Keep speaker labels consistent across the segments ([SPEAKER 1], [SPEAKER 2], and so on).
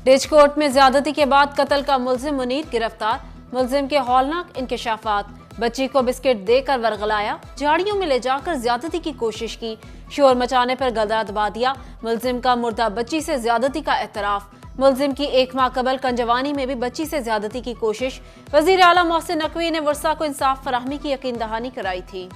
[SPEAKER 1] रिजकोट में ज्यादती के बाद कत्ल का मुलजिम मुनीर गिरफ्तार। मुलजिम के हौलनाक इंकशाफात। बच्ची को बिस्किट देकर वर्गलाया, झाड़ियों में ले जाकर ज्यादती की कोशिश की, शोर मचाने पर गला दबा दिया। मुलजिम का मुर्दा बच्ची से ज्यादती का एतराफ। मुलजिम की 1 माह कबल कंजवानी में भी बच्ची से ज्यादती की कोशिश। वजीर आला मोहसिन नकवी ने वर्षा को इंसाफ फराहमी की यकीन दहानी कराई थी।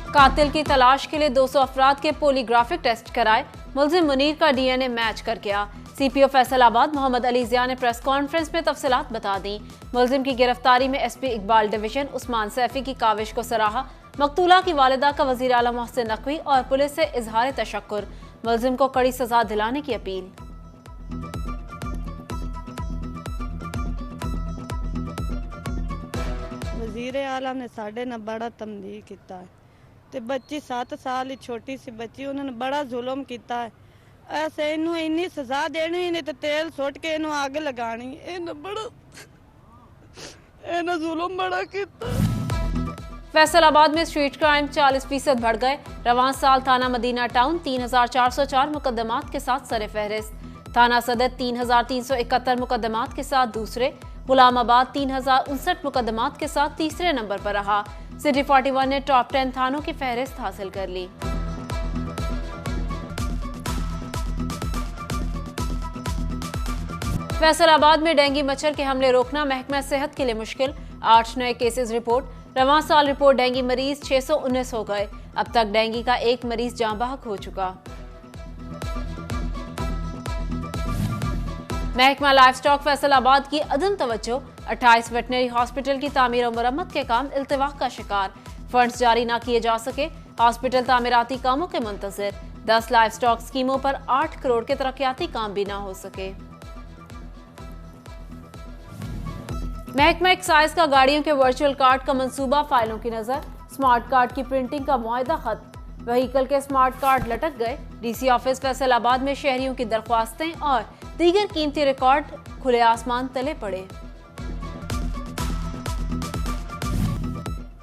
[SPEAKER 1] कातिल की तलाश के लिए 200 अफराद के पॉलीग्राफिक टेस्ट कराए। मुलजिम मुनीर का डीएनए मैच कर गया। सीपीओ फैसलाबाद मोहम्मद अली जिया ने प्रेस कॉन्फ्रेंस में तफसीलात बता दी। मुलजिम की गिरफ्तारी में एसपी इकबाल डिवीजन उस्मान सैफी की काविश को सराहा। मकतूला की वालिदा का वजीर आला मोहसिन नकवी और पुलिस से इजहार तशक्कुर। मुलजिम को कड़ी सजा दिलाने की अपील।
[SPEAKER 2] वजीर आला ने साढ़े न बड़ा तमदीह किया है ते बच्ची 7 साल ही छोटी सी बच्ची, उन्होंने बड़ा जुल्म किया है। ऐसे इनू इन्नी सजा देनी ही नहीं तो तेल सुट के इनू आग लगानी। इन्हें जुल्म बड़ा किया।
[SPEAKER 1] फैसलाबाद में स्ट्रीट क्राइम 40% बढ़ गए। रवां साल थाना मदीना टाउन 3404 मुकदमात के साथ सरे फहरिस्त। थाना सदर 3371 मुकदमात के साथ दूसरे। गुलामाबाद 3059 मुकदमात के साथ तीसरे नंबर पर रहा। सिटी 41 ने टॉप 10 थानों की फहरिस्त हासिल कर ली। फैसलाबाद में डेंगू मच्छर के हमले रोकना महकमा सेहत के लिए मुश्किल। 8 नए केसेस रिपोर्ट। रवां साल रिपोर्ट डेंगू मरीज 619 हो गए। अब तक डेंगू का 1 मरीज जान बहक हो चुका। महकमा लाइफ स्टॉक फैसलाबाद की अदम तवज्जो। 28 वेटनरी हॉस्पिटल की तामीर और मरम्मत के काम इल्तिवाक का शिकार। फंड्स जारी न किए जा सके। हॉस्पिटल तामीराती कामों के मुंतजर। 10 लाइफ स्टॉक स्कीमों पर 8 करोड़ के तरक्याती काम भी न हो सके। महकमा एक्साइज का गाड़ियों के वर्चुअल कार्ड का मंसूबा, फाइलों की नजर। स्मार्ट कार्ड की प्रिंटिंग का मुआहदा खत्म। व्हीकल के स्मार्ट कार्ड लटक गए। डीसी ऑफिस फैसलाबाद में शहरियों की दरख्वास्तें और दीगर कीमती रिकॉर्ड खुले आसमान तले पड़े।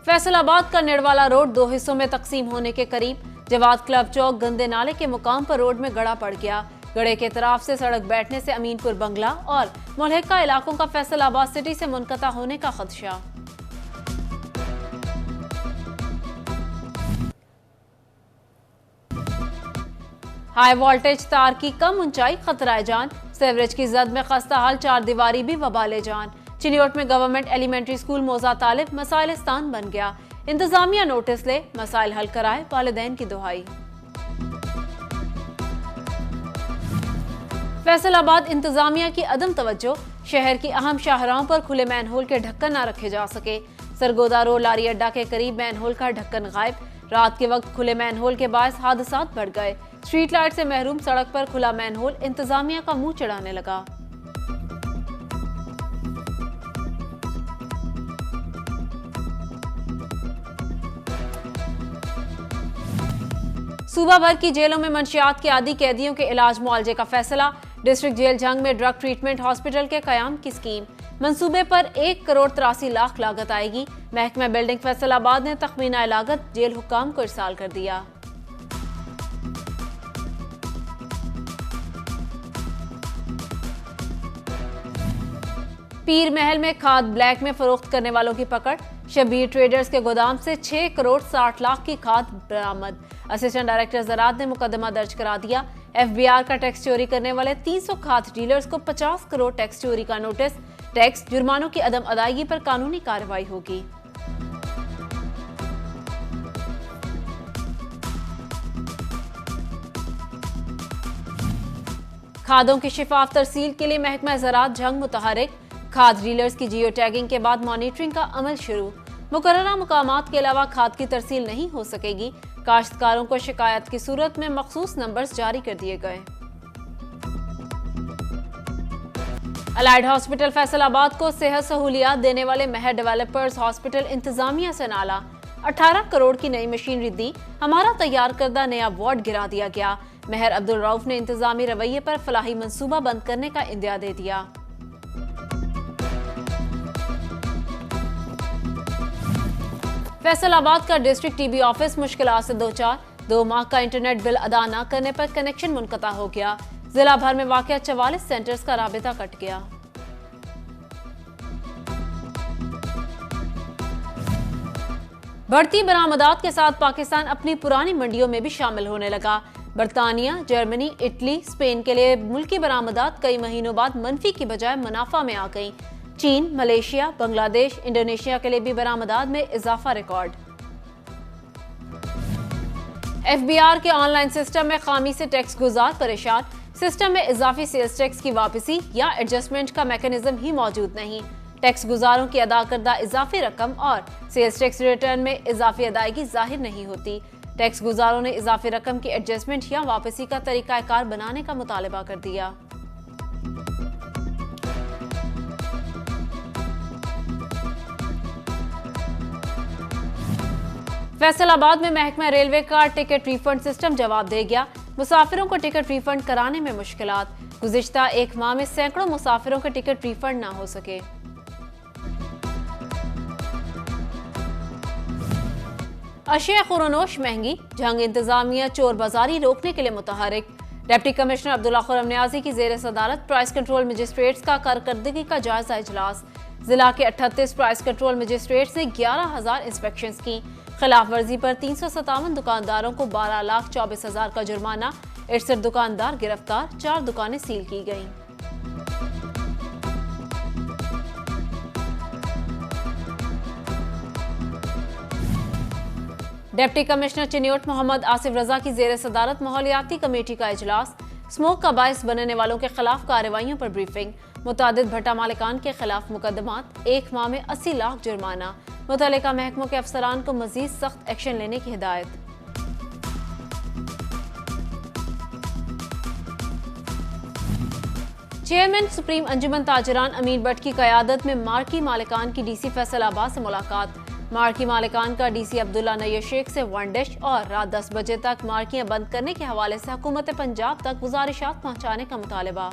[SPEAKER 1] फैसलाबाद का निड़वाला रोड 2 हिस्सों में तकसीम होने के करीब। जवाद क्लब चौक गंदे नाले के मुकाम पर रोड में गड़ा पड़ गया। गड़े के तरफ से सड़क बैठने से अमीनपुर बंगला और मुल्हिका इलाकों का फैसलाबाद सिटी से मुनक़ता होने का खदशा। हाई वोल्टेज तार की कम ऊंचाई खतरा जान। सेवरेज की जद में खस्ता हाल 4 दीवारी भी वबाले जान। चिलियोट में गवर्नमेंट एलिमेंट्री स्कूल मौजा तालिब मसाइलिस्तान बन गया। इंतजामिया नोटिस ले, मसाइल हल कराए, वालिदैन की दुहाई। फैसलाबाद इंतजामिया की अदम तवज्जो। शहर की अहम शाहराहों पर खुले मैनहोल के ढक्कन न रखे जा सके। सरगोदा रोड लारी अड्डा के करीब मैनहोल का ढक्कन गायब। रात के वक्त खुले मैनहोल के बायस हादसात बढ़ गए। स्ट्रीट लाइट से महरूम सड़क पर खुला मैनहोल इंतजामिया का मुंह चढ़ाने लगा। सूबा भर की जेलों में मंशियात के आदी कैदियों के इलाज मुआवजे का फैसला। डिस्ट्रिक्ट जेल जंग में ड्रग ट्रीटमेंट हॉस्पिटल के कयाम की स्कीम। मंसूबे पर 1 करोड़ 83 लाख लागत आएगी। महकमा बिल्डिंग फैसलाबाद ने तखमीना लागत जेल हुक्काम को इरसाल कर दिया। पीर महल में खाद ब्लैक में फरोख्त करने वालों की पकड़। शबीर ट्रेडर्स के गोदाम से 6 करोड़ 60 लाख की खाद बरामद। असिस्टेंट डायरेक्टर ज़राअत ने मुकदमा दर्ज करा दिया। एफबीआर का टैक्स चोरी करने वाले 300 खाद डीलर्स को 50 करोड़ टैक्स चोरी का नोटिस। टैक्स जुर्मानों की अदम अदायगी पर कानूनी कार्रवाई होगी। खादों की शिफाफ तरसील के लिए महकमा ज़राअत जंग मुतहरिक। खाद डीलर्स की जियो टैगिंग के बाद मॉनिटरिंग का अमल शुरू। मुकर्ररा मुकामात के अलावा खाद की तरसील नहीं हो सकेगी। काश्तकारों को शिकायत की सूरत में मखसूस नंबर्स जारी कर दिए गए। अलाइड हॉस्पिटल फैसलाबाद को सेहत सहूलियात देने वाले महर डेवलपर्स हॉस्पिटल इंतजामिया से नाला। 18 करोड़ की नई मशीनरी दी। हमारा तैयार करदा नया वार्ड गिरा दिया गया। महर अब्दुल रऊफ ने इंतजामी रवैये पर फलाही मंसूबा बंद करने का इंदिया दे दिया। फैसलाबाद का डिस्ट्रिक्ट टीबी ऑफिस मुश्किलात से 2-4। 2 माह का इंटरनेट बिल अदा न करने पर कनेक्शन मुनक़ता हो गया। जिला भर में वाक़या 44 सेंटर्स का राबिता कट गया। बढ़ती बरामदात के साथ पाकिस्तान अपनी पुरानी मंडियों में भी शामिल होने लगा। बरतानिया, जर्मनी, इटली, स्पेन के लिए मुल्की बरामदात कई महीनों बाद मनफी की बजाय मुनाफा में आ गई। चीन, मलेशिया, बांग्लादेश, इंडोनेशिया के लिए भी बरामदात में इजाफा रिकॉर्ड। FBR के ऑनलाइन सिस्टम में खामी से टैक्स गुजार परेशान। सिस्टम में इजाफी सेल्स टैक्स की वापसी या एडजस्टमेंट का मैकेनिज्म ही मौजूद नहीं। टैक्स गुजारों की अदा करदा इजाफी रकम और सेल्स टैक्स रिटर्न में इजाफी अदायगी जाहिर नहीं होती। टैक्स गुजारों ने इजाफी रकम की एडजस्टमेंट या वापसी का तरीकाकार बनाने का मुतालबा कर दिया। फैसलाबाद में महकमा रेलवे का टिकट रिफंड सिस्टम जवाब दे गया। मुसाफिरों को टिकट रिफंड कराने में मुश्किलात। गुज़िश्ता 1 माह में सैकड़ों मुसाफिरों के टिकट रिफंड ना हो सके। अशिया खुरनोश महंगी, जंग इंतजामिया चोर बाजारी रोकने के लिए मुतहरिक। डिप्टी कमिश्नर अब्दुल्ला खुर्रम नियाजी की जेर सदारत प्राइस कंट्रोल मजिस्ट्रेट्स का कारकर्दगी का जायजा इजलास। जिला के 38 प्राइस कंट्रोल मजिस्ट्रेट्स ने 11,000 इंस्पेक्शंस की। खिलाफ वर्जी पर 357 दुकानदारों को 12,24,000 का जुर्माना। 61 दुकानदार गिरफ्तार, 4 दुकानें सील की गईं। डिप्टी कमिश्नर चिन्योट मोहम्मद आसिफ रजा की जेर सदारत माहौलियाती कमेटी का इजलास। स्मोक का बायस बनने वालों के खिलाफ कार्रवाइयों पर ब्रीफिंग। मुतादिद भट्टा मालिकान के खिलाफ मुकदमात, 1 माह में 80 लाख जुर्माना। मुतल्लिका महकमों के अफसरान को मजीद सख्त एक्शन लेने की हिदायत। चेयरमैन सुप्रीम अंजुमन ताजरान अमीन भट्ट की क़यादत में मार्की मालिकान की DC फैसलाबाद से मुलाकात। मार्की मालिकान का DC अब्दुल्ला नैयर शेख से वन डिश और रात 10 बजे तक मार्कियां बंद करने के हवाले से हुकूमत पंजाब तक गुजारिशात पहुंचाने का मुतालबा।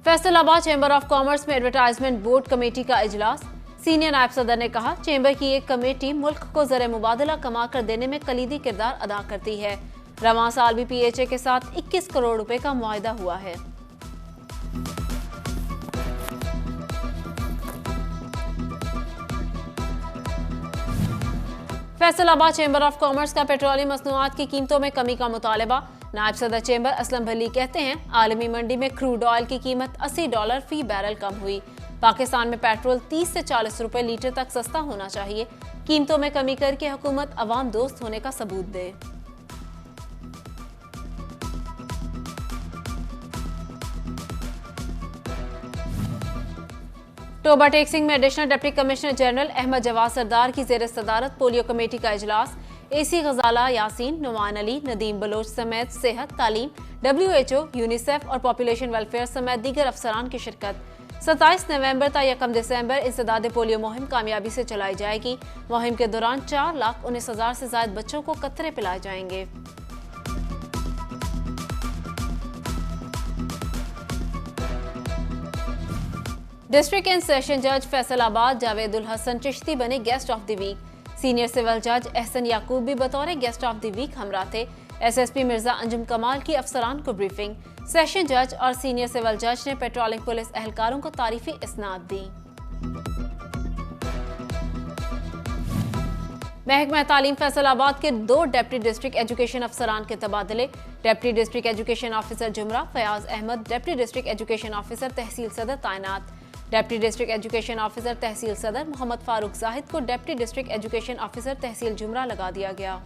[SPEAKER 1] फैसलाबाद चैम्बर ऑफ कॉमर्स में एडवर्टाइजमेंट बोर्ड कमेटी का इजलास। सीनियर नायब सदर ने कहा, चैम्बर की एक कमेटी मुल्क को ज़र मुबादला कमा कर देने में कलीदी किरदार अदा करती है। रवां साल भी PHA के साथ 21 करोड़ रुपए का मुआहदा हुआ है। फैसलाबाद चैम्बर ऑफ कॉमर्स का पेट्रोलियम मसनूआत की कीमतों में कमी का मुतालबा। नायब सदर चैम्बर असलम भली कहते हैं, आलमी मंडी में क्रूड ऑयल की कीमत $80 फी बैरल कम हुई। पाकिस्तान में पेट्रोल 30 से 40 रुपए लीटर तक सस्ता होना चाहिए। कीमतों में कमी करके हुकूमत अवाम दोस्त होने का सबूत दे। टोबा टेक्सिंग में additional deputy commissioner general Ahmad Jawad Sardar की जेर सदारत पोलियो कमेटी का इजलास। AC गजाला यासीन, नुमान अली, नदीम बलोच समेत सेहत, तालीम, WHO, यूनिसेफ और पॉपुलेशन वेलफेयर समेत दीगर अफसरान की शिरकत। 27 नवंबर ता 1 दिसंबर इंसदाद पोलियो मुहिम कामयाबी से चलाई जाएगी। मुहिम के दौरान 4,19,000 से ज्यादा बच्चों को कतरे पिलाए जाएंगे। डिस्ट्रिक्ट एंड सेशन जज फैसलाबाद जावेदुल हसन चिश्ती बने guest of the week. Senior civil जज एहसन याकूब भी बतौर गेस्ट ऑफ द वीक हमरा थे। SSP मिर्जा अंजुम कमाल की अफसरान को ब्रीफिंग। सेशन जज और सीनियर सिविल जज ने पेट्रोलिंग पुलिस एहलकारों को तारीफी इसनाद दी। महकमा तालीम फैसलाबाद के 2 डिप्टी डिस्ट्रिक्ट एजुकेशन अफसरान के तबादले। Deputy district education officer Jhumra Fayyaz Ahmad deputy district education officer तहसील सदर तैनात। डिप्टी डिस्ट्रिक्ट एजुकेशन ऑफिसर तहसील सदर मोहम्मद फारूक जाहिद को डिप्टी डिस्ट्रिक्ट एजुकेशन ऑफिसर तहसील जुमरा लगा दिया गया।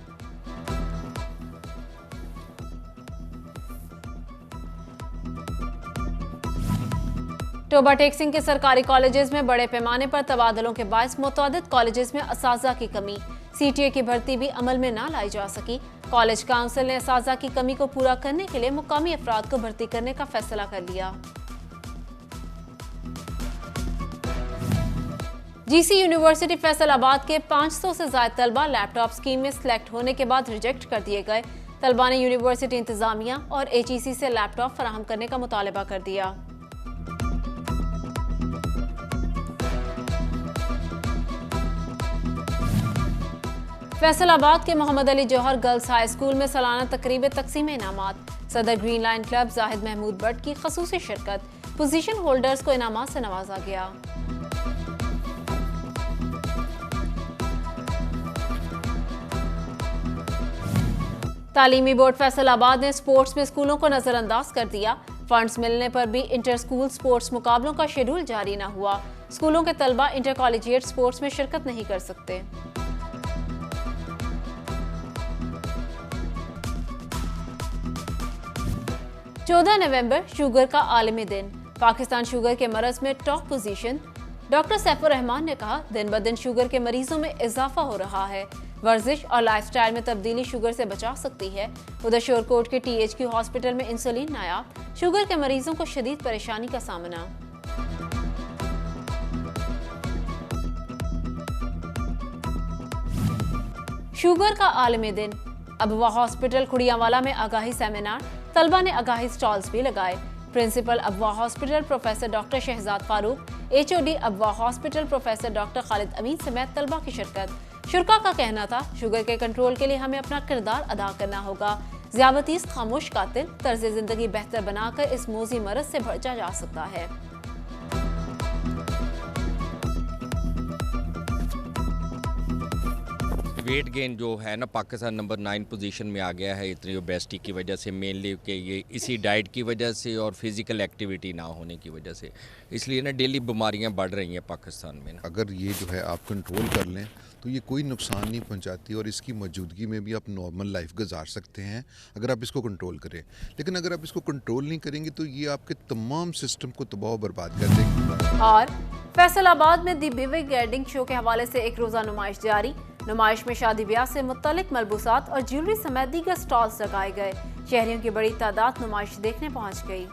[SPEAKER 1] टोबा टेक्सिंग के सरकारी कॉलेजेस में बड़े पैमाने पर तबादलों के बायस मुतअद्दिद कॉलेजेस में असातिज़ा की कमी। CTA की भर्ती भी अमल में ना लाई जा सकी। कॉलेज काउंसिल ने असातिज़ा की कमी को पूरा करने के लिए मुकामी अफराद को भर्ती करने का फैसला कर लिया। GC यूनिवर्सिटी फैसलाबाद के 500 से ज्यादा तलबा लैपटॉप स्कीम में सिलेक्ट होने के बाद रिजेक्ट कर दिए गए। तलबा ने यूनिवर्सिटी इंतजामिया और HEC से लैपटॉप फराहम करने का मुतालबा कर दिया। फैसलाबाद के Mohammad Ali Jauhar girls high school में सालाना तकरीब तकसीम इनामात। सदर Green Line Club Zahid Mahmood Bhatt की खसूसी शिरकत। पोजीशन होल्डर्स को इनामात से नवाजा गया। तालीमी बोर्ड फैसलाबाद ने स्पोर्ट्स में स्कूलों को नजरअंदाज कर दिया। फंड्स मिलने पर भी इंटर स्कूल स्पोर्ट्स मुकाबलों का शेड्यूल जारी न हुआ। स्कूलों के तलबा इंटर कॉलेजिएट स्पोर्ट्स में शिरकत नहीं कर सकते। चौदह नवंबर शुगर का आलमी दिन। पाकिस्तान शुगर के मरज में top position. Doctor Saifur Rahman ने कहा, दिन ब दिन शुगर के मरीजों में इजाफा हो रहा है। वर्जिश और लाइफस्टाइल में तब्दीली शुगर से बचा सकती है। उधर शोरकोट के THQ हॉस्पिटल में इंसुलिन नायाब। शुगर के मरीजों को शदीद परेशानी का सामना। शुगर का आलमी दिन। अबवा हॉस्पिटल खुड़ियावाला में आगाही सेमिनार। तलबा ने आगाही स्टॉल्स भी लगाए। प्रिंसिपल अबवा hospital professor doctor Shahzad Farooq, HOD अबवा hospital professor doctor Khalid Amin समेत तलबा की शिरकत। शुरका का कहना था, शुगर के कंट्रोल के लिए हमें अपना किरदार अदा करना होगा। ज़ियाबतीस खामोश कातिल, तर्ज जिंदगी बेहतर बनाकर इस मोजी मरज से बचा जा सकता है।
[SPEAKER 3] वेट गेन जो है ना, पाकिस्तान नंबर 9 पोजीशन में आ गया है इतनी ओबेसिटी की वजह से, मेनली कि ये इसी डाइट की वजह से और फिज़िकल एक्टिविटी ना होने की वजह से। इसलिए ना डेली बीमारियां बढ़ रही हैं पाकिस्तान में।
[SPEAKER 4] अगर ये जो है आप कंट्रोल कर लें तो ये कोई नुकसान नहीं पहुंचाती और इसकी मौजूदगी में भी आप नॉर्मल लाइफ गुजार सकते हैं अगर आप इसको कंट्रोल करें। लेकिन अगर आप इसको कंट्रोल नहीं करेंगे तो ये आपके तमाम सिस्टम को तबाह बर्बाद कर देगी।
[SPEAKER 1] और फैसलाबाद में दी बिविक वेडिंग शो के हवाले से एक रोज़ा नुमाइश जारी। नुमाइश में शादी ब्याह से मुत्तलिक मलबूसात और ज्वेलरी समेत दीगर स्टॉल्स लगाए गए। शहरियों की बड़ी तादाद नुमाइश देखने पहुंच गई।